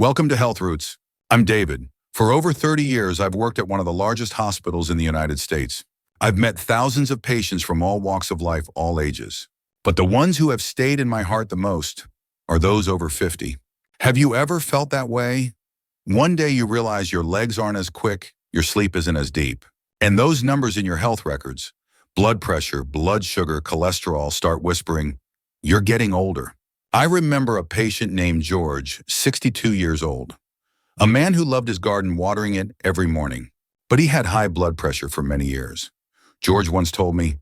Welcome to HealthRoots. I'm David. For over 30 years, I've worked at one of the largest hospitals in the United States. I've met thousands of patients from all walks of life, all ages. But the ones who have stayed in my heart the most are those over 50. Have you ever felt that way? One day you realize your legs aren't as quick, your sleep isn't as deep. And those numbers in your health records, blood pressure, blood sugar, cholesterol, start whispering, you're getting older. I remember a patient named George, 62 years old. A man who loved his garden, watering it every morning. But he had high blood pressure for many years. George once told me,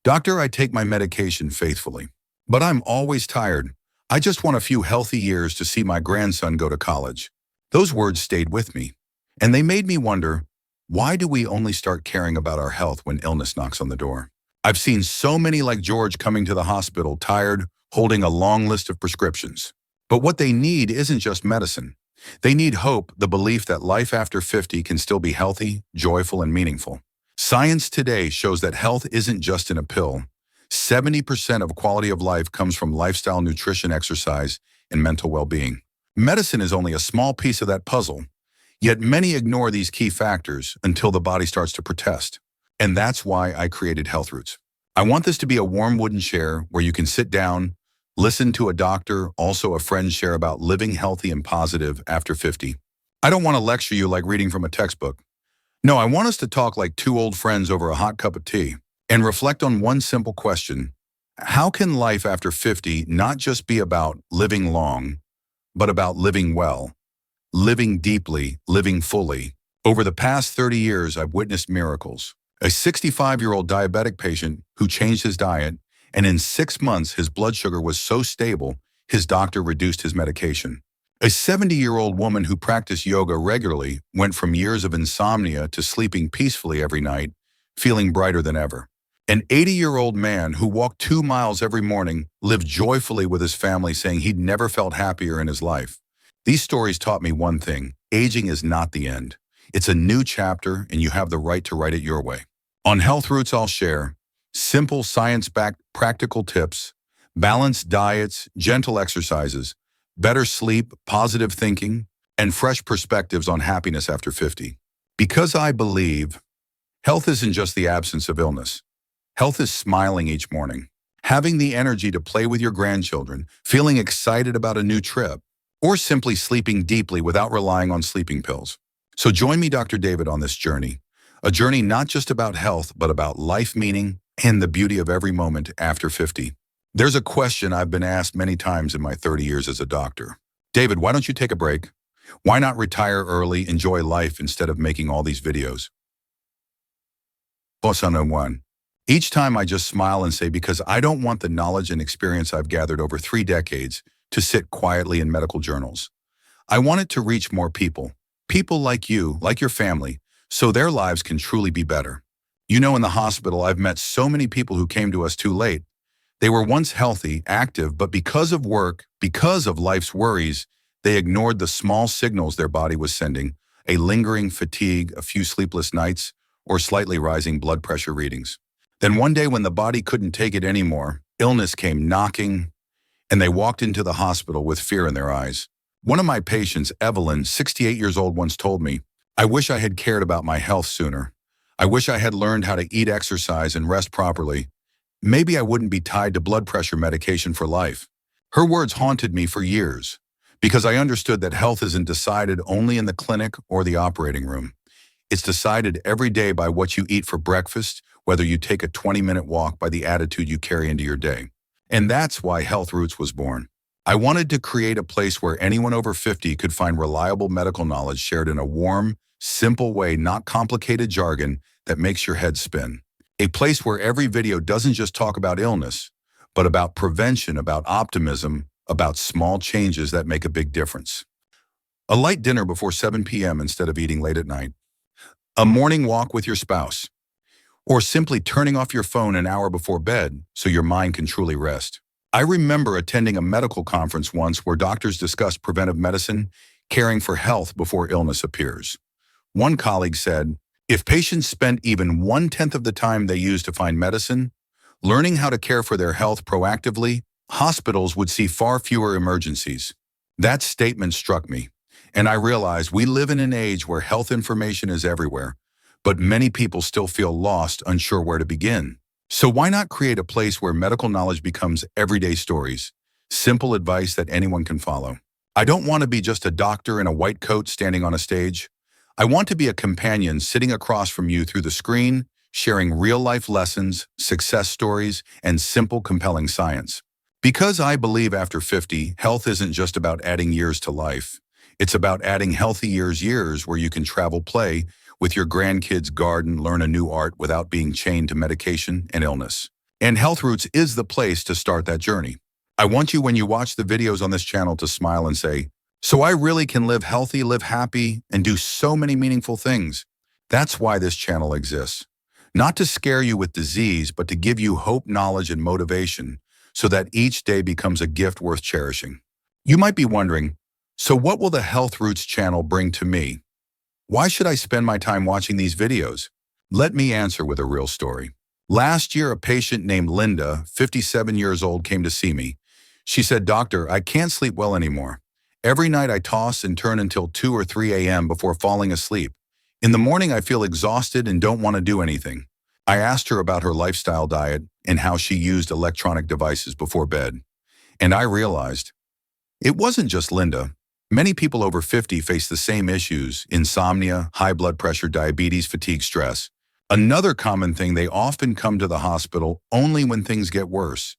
"Doctor, I take my medication faithfully, but I'm always tired. I just want a few healthy years to see my grandson go to college." Those words stayed with me, and they made me wonder, why do we only start caring about our health when illness knocks on the door? I've seen so many like George coming to the hospital tired, holding a long list of prescriptions. But what they need isn't just medicine. They need hope, the belief that life after 50 can still be healthy, joyful, and meaningful. Science today shows that health isn't just in a pill. 70% of quality of life comes from lifestyle, nutrition, exercise, and mental well-being. Medicine is only a small piece of that puzzle, yet many ignore these key factors until the body starts to protest. And that's why I created HealthRoots. I want this to be a warm wooden chair where you can sit down, listen to a doctor, also a friend share about living healthy and positive after 50. I don't want to lecture you like reading from a textbook. No, I want us to talk like two old friends over a hot cup of tea and reflect on one simple question. How can life after 50 not just be about living long, but about living well, living deeply, living fully? Over the past 30 years, I've witnessed miracles. A 65-year-old diabetic patient who changed his diet, and in 6 months, his blood sugar was so stable, his doctor reduced his medication. A 70-year-old woman who practiced yoga regularly went from years of insomnia to sleeping peacefully every night, feeling brighter than ever. An 80-year-old man who walked 2 miles every morning lived joyfully with his family, saying he'd never felt happier in his life. These stories taught me one thing: aging is not the end. It's a new chapter, and you have the right to write it your way. On HealthRoots, I'll share simple, science-backed, practical tips, balanced diets, gentle exercises, better sleep, positive thinking, and fresh perspectives on happiness after 50. Because I believe health isn't just the absence of illness. Health is smiling each morning, having the energy to play with your grandchildren, feeling excited about a new trip, or simply sleeping deeply without relying on sleeping pills. So join me, Dr. David, on this journey. A journey not just about health, but about life meaning and the beauty of every moment after 50. There's a question I've been asked many times in my 30 years as a doctor. David, why don't you take a break? Why not retire early, enjoy life instead of making all these videos? Bossa one. Each time I just smile and say, because I don't want the knowledge and experience I've gathered over 3 decades to sit quietly in medical journals. I want it to reach more people like you, like your family, so their lives can truly be better. You know, in the hospital, I've met so many people who came to us too late. They were once healthy, active, but because of work, because of life's worries, they ignored the small signals their body was sending: a lingering fatigue, a few sleepless nights, or slightly rising blood pressure readings. Then one day when the body couldn't take it anymore, illness came knocking, and they walked into the hospital with fear in their eyes. One of my patients, Evelyn, 68 years old, once told me, "I wish I had cared about my health sooner. I wish I had learned how to eat, exercise, and rest properly. Maybe I wouldn't be tied to blood pressure medication for life." Her words haunted me for years, because I understood that health isn't decided only in the clinic or the operating room. It's decided every day by what you eat for breakfast, whether you take a 20-minute walk, by the attitude you carry into your day. And that's why HealthRoots was born. I wanted to create a place where anyone over 50 could find reliable medical knowledge shared in a warm, simple way, not complicated jargon that makes your head spin. A place where every video doesn't just talk about illness, but about prevention, about optimism, about small changes that make a big difference. A light dinner before 7 p.m. instead of eating late at night. A morning walk with your spouse. Or simply turning off your phone an hour before bed so your mind can truly rest. I remember attending a medical conference once where doctors discussed preventive medicine, caring for health before illness appears. One colleague said, if patients spent even 1/10 of the time they use to find medicine, learning how to care for their health proactively, hospitals would see far fewer emergencies. That statement struck me. And I realize we live in an age where health information is everywhere, but many people still feel lost, unsure where to begin. So why not create a place where medical knowledge becomes everyday stories, simple advice that anyone can follow? I don't want to be just a doctor in a white coat standing on a stage. I want to be a companion sitting across from you through the screen, sharing real-life lessons, success stories, and simple, compelling science. Because I believe after 50, health isn't just about adding years to life. It's about adding healthy years where you can travel, play with your grandkids, garden, learn a new art without being chained to medication and illness. And HealthRoots is the place to start that journey. I want you, when you watch the videos on this channel, to smile and say, so I really can live healthy, live happy, and do so many meaningful things. That's why this channel exists. Not to scare you with disease, but to give you hope, knowledge, and motivation so that each day becomes a gift worth cherishing. You might be wondering, so what will the HealthRoots channel bring to me? Why should I spend my time watching these videos? Let me answer with a real story. Last year, a patient named Linda, 57 years old, came to see me. She said, "Doctor, I can't sleep well anymore. Every night I toss and turn until 2 or 3 a.m. before falling asleep. In the morning, I feel exhausted and don't want to do anything." I asked her about her lifestyle, diet, and how she used electronic devices before bed. And I realized it wasn't just Linda. Many people over 50 face the same issues: insomnia, high blood pressure, diabetes, fatigue, stress. Another common thing, they often come to the hospital only when things get worse.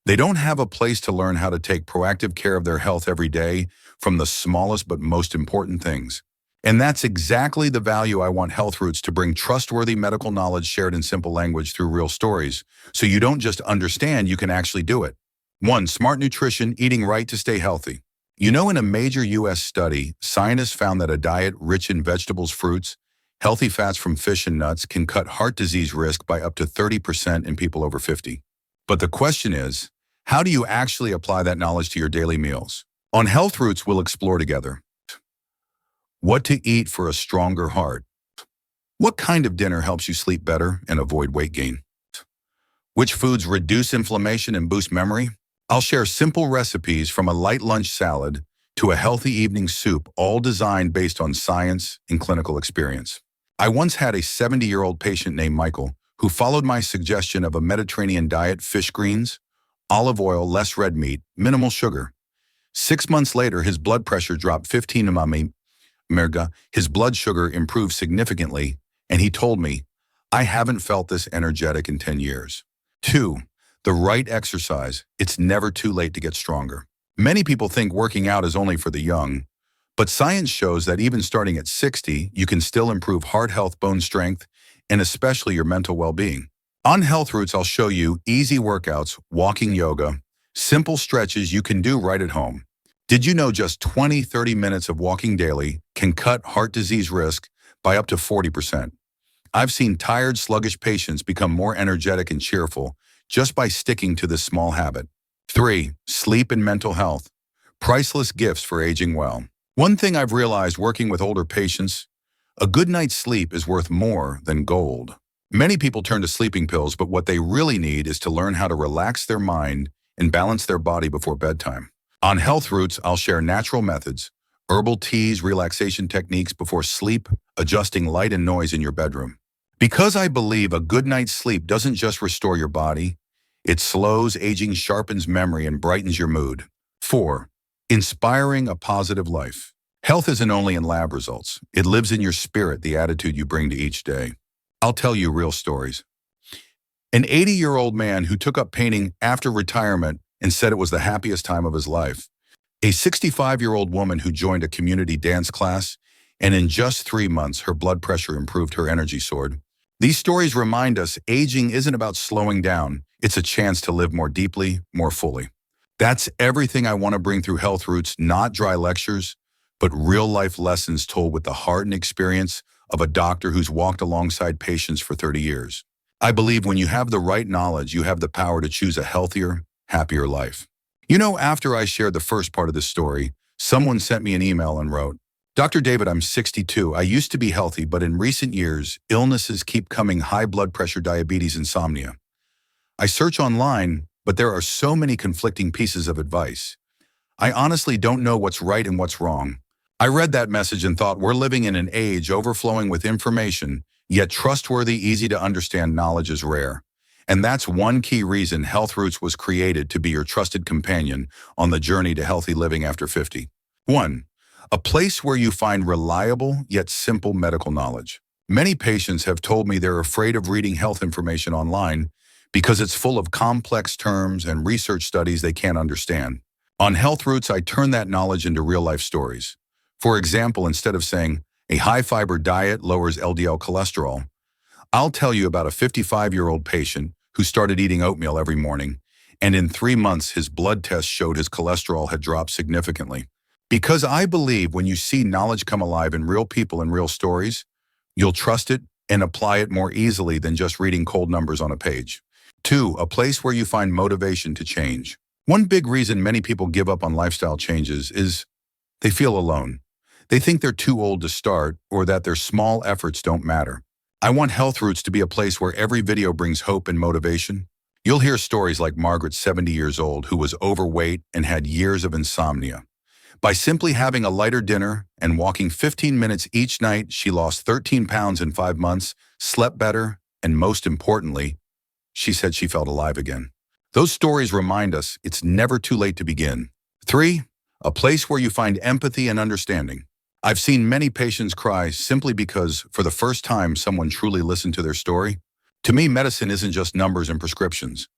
They don't have a place to learn how to take proactive care of their health every day, from the smallest but most important things. And that's exactly the value I want HealthRoots to bring: trustworthy medical knowledge shared in simple language through real stories, so you don't just understand, you can actually do it. 1. Smart nutrition, eating right to stay healthy. You know, in a major U.S. study, scientists found that a diet rich in vegetables, fruits, healthy fats from fish and nuts can cut heart disease risk by up to 30% in people over 50. But the question is, how do you actually apply that knowledge to your daily meals? On HealthRoots, we'll explore together what to eat for a stronger heart, what kind of dinner helps you sleep better and avoid weight gain, which foods reduce inflammation and boost memory. I'll share simple recipes from a light lunch salad to a healthy evening soup, all designed based on science and clinical experience. I once had a 70-year-old patient named Michael who followed my suggestion of a Mediterranean diet: fish greens, olive oil, less red meat, minimal sugar. 6 months later, his blood pressure dropped 15 mmHg. His blood sugar improved significantly, and he told me, "I haven't felt this energetic in 10 years." 2. The right exercise. It's never too late to get stronger. Many people think working out is only for the young, but science shows that even starting at 60, you can still improve heart health, bone strength, and especially your mental well-being. On HealthRoots, I'll show you easy workouts, walking, yoga, simple stretches you can do right at home. Did you know just 20-30 minutes of walking daily can cut heart disease risk by up to 40%? I've seen tired, sluggish patients become more energetic and cheerful just by sticking to this small habit. 3. Sleep and mental health. Priceless gifts for aging well. One thing I've realized working with older patients: a good night's sleep is worth more than gold. Many people turn to sleeping pills, but what they really need is to learn how to relax their mind and balance their body before bedtime. On HealthRoots, I'll share natural methods, herbal teas, relaxation techniques before sleep, adjusting light and noise in your bedroom. Because I believe a good night's sleep doesn't just restore your body, it slows aging, sharpens memory, and brightens your mood. 4. Inspiring a positive life. Health isn't only in lab results. It lives in your spirit, the attitude you bring to each day. I'll tell you real stories. An 80-year-old man who took up painting after retirement and said it was the happiest time of his life. A 65-year-old woman who joined a community dance class, and in just 3 months, her blood pressure improved, her energy soared. These stories remind us aging isn't about slowing down. It's a chance to live more deeply, more fully. That's everything I want to bring through HealthRoots: not dry lectures, but real-life lessons told with the heart and experience of a doctor who's walked alongside patients for 30 years. I believe when you have the right knowledge, you have the power to choose a healthier, happier life. You know, after I shared the first part of this story, someone sent me an email and wrote, "Dr. David, I'm 62. I used to be healthy, but in recent years, illnesses keep coming: high blood pressure, diabetes, insomnia. I search online, but there are so many conflicting pieces of advice. I honestly don't know what's right and what's wrong. I read that message and thought we're living in an age overflowing with information, yet trustworthy, easy to understand knowledge is rare. And that's one key reason HealthRoots was created to be your trusted companion on the journey to healthy living after 50. 1. A place where you find reliable yet simple medical knowledge. Many patients have told me they're afraid of reading health information online because it's full of complex terms and research studies they can't understand. On HealthRoots, I turn that knowledge into real-life stories. For example, instead of saying, a high-fiber diet lowers LDL cholesterol, I'll tell you about a 55-year-old patient who started eating oatmeal every morning, and in 3 months his blood test showed his cholesterol had dropped significantly. Because I believe when you see knowledge come alive in real people and real stories, you'll trust it and apply it more easily than just reading cold numbers on a page. 2. A place where you find motivation to change. One big reason many people give up on lifestyle changes is they feel alone. They think they're too old to start or that their small efforts don't matter. I want HealthRoots to be a place where every video brings hope and motivation. You'll hear stories like Margaret, 70 years old, who was overweight and had years of insomnia. By simply having a lighter dinner and walking 15 minutes each night, she lost 13 pounds in 5 months, slept better, and most importantly, she said she felt alive again. Those stories remind us it's never too late to begin. 3. A place where you find empathy and understanding. I've seen many patients cry simply because, for the first time, someone truly listened to their story. To me, medicine isn't just numbers and prescriptions.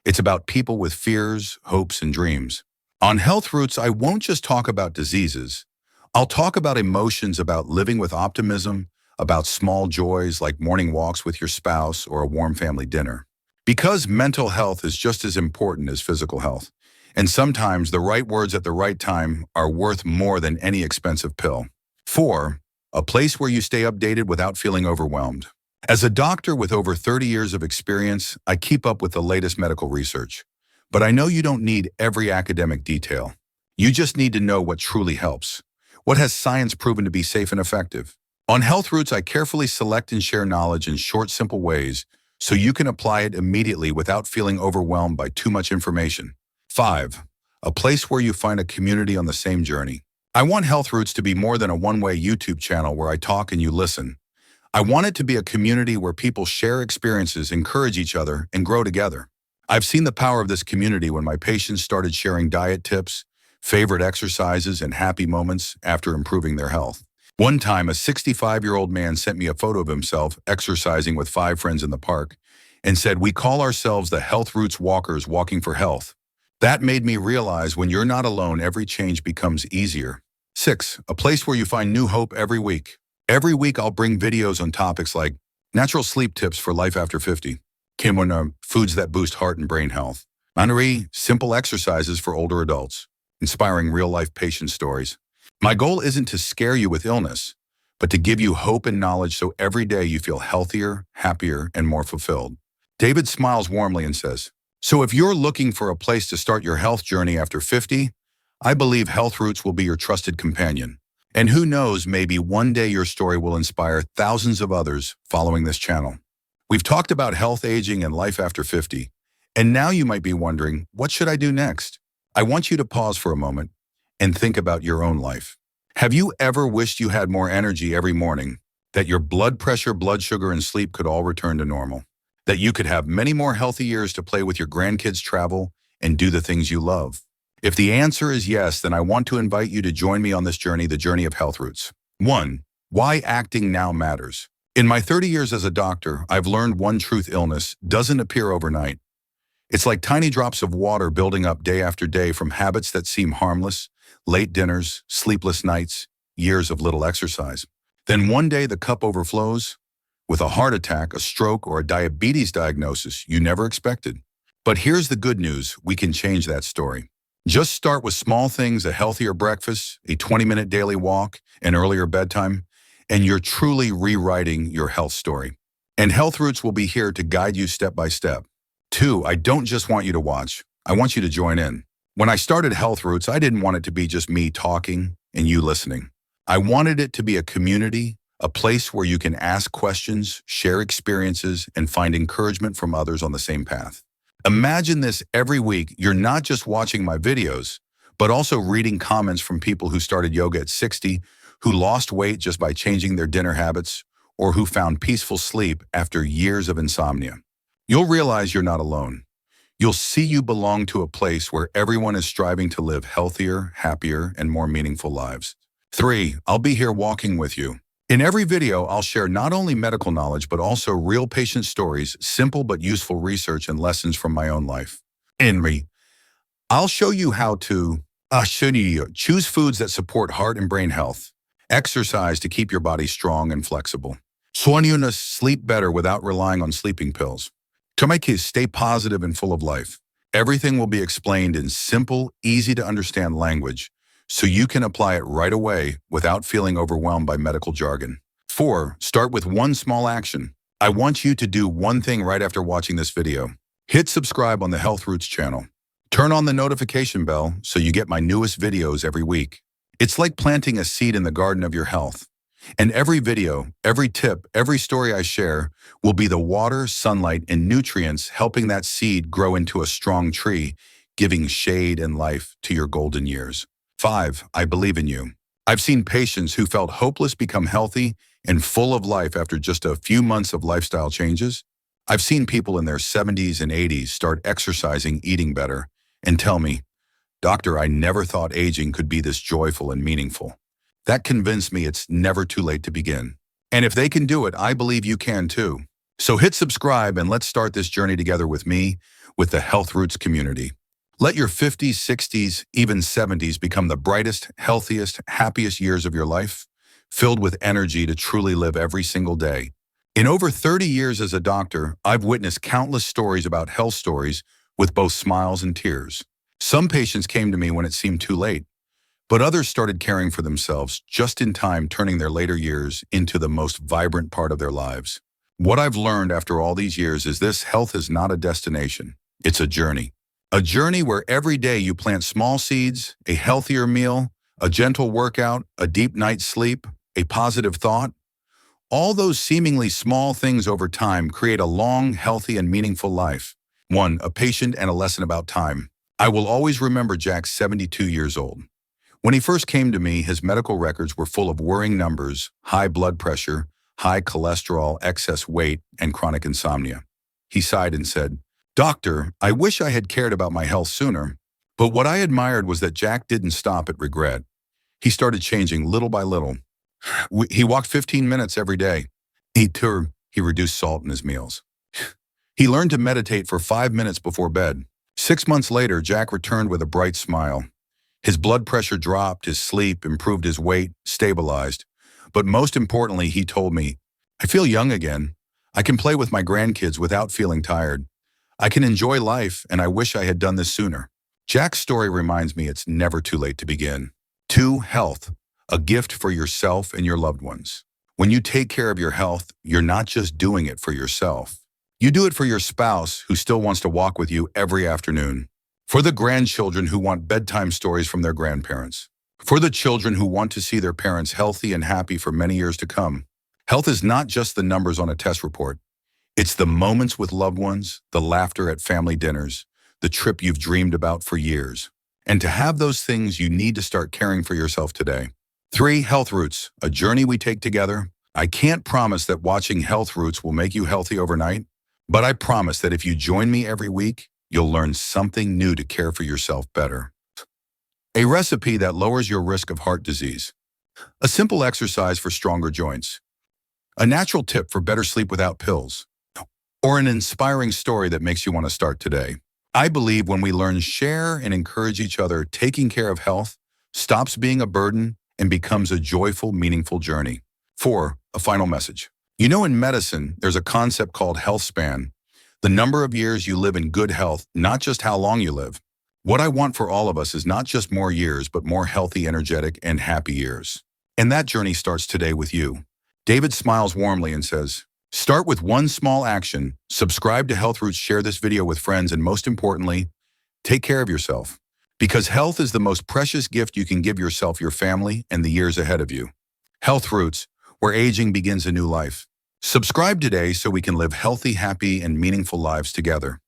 It's about people with fears, hopes, and dreams. On HealthRoots, I won't just talk about diseases. I'll talk about emotions, about living with optimism, about small joys like morning walks with your spouse or a warm family dinner. Because mental health is just as important as physical health, and sometimes the right words at the right time are worth more than any expensive pill. 4. A place where you stay updated without feeling overwhelmed. As a doctor with over 30 years of experience, I keep up with the latest medical research. But I know you don't need every academic detail. You just need to know what truly helps. What has science proven to be safe and effective? On HealthRoots, I carefully select and share knowledge in short, simple ways so you can apply it immediately without feeling overwhelmed by too much information. 5. A place where you find a community on the same journey. I want HealthRoots to be more than a one-way YouTube channel where I talk and you listen. I want it to be a community where people share experiences, encourage each other, and grow together. I've seen the power of this community when my patients started sharing diet tips, favorite exercises, and happy moments after improving their health. One time, a 65-year-old man sent me a photo of himself exercising with 5 friends in the park and said, "We call ourselves the HealthRoots Walkers walking for health." That made me realize when you're not alone, every change becomes easier. 6. A place where you find new hope every week. Every week, I'll bring videos on topics like natural sleep tips for life after 50, quinoa, foods that boost heart and brain health, manuri, simple exercises for older adults, inspiring real-life patient stories. My goal isn't to scare you with illness, but to give you hope and knowledge so every day you feel healthier, happier, and more fulfilled. David smiles warmly and says, "So if you're looking for a place to start your health journey after 50, I believe HealthRoots will be your trusted companion. And who knows, maybe one day your story will inspire thousands of others following this channel." We've talked about health, aging, and life after 50. And now you might be wondering, what should I do next? I want you to pause for a moment and think about your own life. Have you ever wished you had more energy every morning, that your blood pressure, blood sugar, and sleep could all return to normal, that you could have many more healthy years to play with your grandkids, travel, and do the things you love? If the answer is yes, then I want to invite you to join me on this journey, the journey of HealthRoots. 1. Why acting now matters. In my 30 years as a doctor, I've learned one truth: illness doesn't appear overnight. It's like tiny drops of water building up day after day from habits that seem harmless, late dinners, sleepless nights, years of little exercise. Then one day the cup overflows with a heart attack, a stroke, or a diabetes diagnosis you never expected. But here's the good news: we can change that story. Just start with small things: a healthier breakfast, a 20-minute daily walk, an earlier bedtime, and you're truly rewriting your health story. And HealthRoots will be here to guide you step by step. 2. I don't just want you to watch. I want you to join in. When I started HealthRoots, I didn't want it to be just me talking and you listening. I wanted it to be a community, a place where you can ask questions, share experiences, and find encouragement from others on the same path. Imagine this: every week, you're not just watching my videos, but also reading comments from people who started yoga at 60, who lost weight just by changing their dinner habits, or who found peaceful sleep after years of insomnia. You'll realize you're not alone. You'll see you belong to a place where everyone is striving to live healthier, happier, and more meaningful lives. 3. I'll be here walking with you. In every video, I'll share not only medical knowledge, but also real patient stories, simple but useful research, and lessons from my own life. I'll show you how to choose foods that support heart and brain health, exercise to keep your body strong and flexible, sleep better without relying on sleeping pills, to make you stay positive and full of life. Everything will be explained in simple, easy to understand language, so you can apply it right away without feeling overwhelmed by medical jargon. 4. Start with one small action. I want you to do one thing right after watching this video. Hit subscribe on the HealthRoots channel. Turn on the notification bell so you get my newest videos every week. It's like planting a seed in the garden of your health. And every video, every tip, every story I share will be the water, sunlight, and nutrients helping that seed grow into a strong tree, giving shade and life to your golden years. 5. I believe in you. I've seen patients who felt hopeless become healthy and full of life after just a few months of lifestyle changes. I've seen people in their 70s and 80s start exercising, eating better, and tell me, "Doctor, I never thought aging could be this joyful and meaningful." That convinced me it's never too late to begin. And if they can do it, I believe you can too. So hit subscribe and let's start this journey together with me, with the HealthRoots community. Let your 50s, 60s, even 70s become the brightest, healthiest, happiest years of your life, filled with energy to truly live every single day. In over 30 years as a doctor, I've witnessed countless stories about health stories with both smiles and tears. Some patients came to me when it seemed too late, but others started caring for themselves just in time, turning their later years into the most vibrant part of their lives. What I've learned after all these years is this: health is not a destination, it's a journey. A journey where every day you plant small seeds, a healthier meal, a gentle workout, a deep night's sleep, a positive thought. All those seemingly small things over time create a long, healthy, and meaningful life. 1. A patient and a lesson about time. I will always remember Jack, 72 years old. When he first came to me, his medical records were full of worrying numbers, high blood pressure, high cholesterol, excess weight, and chronic insomnia. He sighed and said, "Doctor, I wish I had cared about my health sooner." But what I admired was that Jack didn't stop at regret. He started changing little by little. He walked 15 minutes every day. He reduced salt in his meals. He learned to meditate for 5 minutes before bed. 6 months later, Jack returned with a bright smile. His blood pressure dropped, his sleep improved, his weight stabilized. But most importantly, he told me, "I feel young again. I can play with my grandkids without feeling tired. I can enjoy life, and I wish I had done this sooner." Jack's story reminds me it's never too late to begin. 2. Health, a gift for yourself and your loved ones. When you take care of your health, you're not just doing it for yourself. You do it for your spouse, who still wants to walk with you every afternoon. For the grandchildren who want bedtime stories from their grandparents. For the children who want to see their parents healthy and happy for many years to come. Health is not just the numbers on a test report. It's the moments with loved ones, the laughter at family dinners, the trip you've dreamed about for years. And to have those things, you need to start caring for yourself today. 3. HealthRoots, a journey we take together. I can't promise that watching HealthRoots will make you healthy overnight, but I promise that if you join me every week, you'll learn something new to care for yourself better. A recipe that lowers your risk of heart disease. A simple exercise for stronger joints. A natural tip for better sleep without pills. Or an inspiring story that makes you want to start today. I believe when we learn, share, and encourage each other, taking care of health stops being a burden and becomes a joyful, meaningful journey. 4. A final message. You know, in medicine, there's a concept called health span. The number of years you live in good health, not just how long you live. What I want for all of us is not just more years, but more healthy, energetic, and happy years. And that journey starts today with you. David smiles warmly and says, start with one small action, subscribe to HealthRoots, share this video with friends, and most importantly, take care of yourself. Because health is the most precious gift you can give yourself, your family, and the years ahead of you. HealthRoots, where aging begins a new life. Subscribe today so we can live healthy, happy, and meaningful lives together.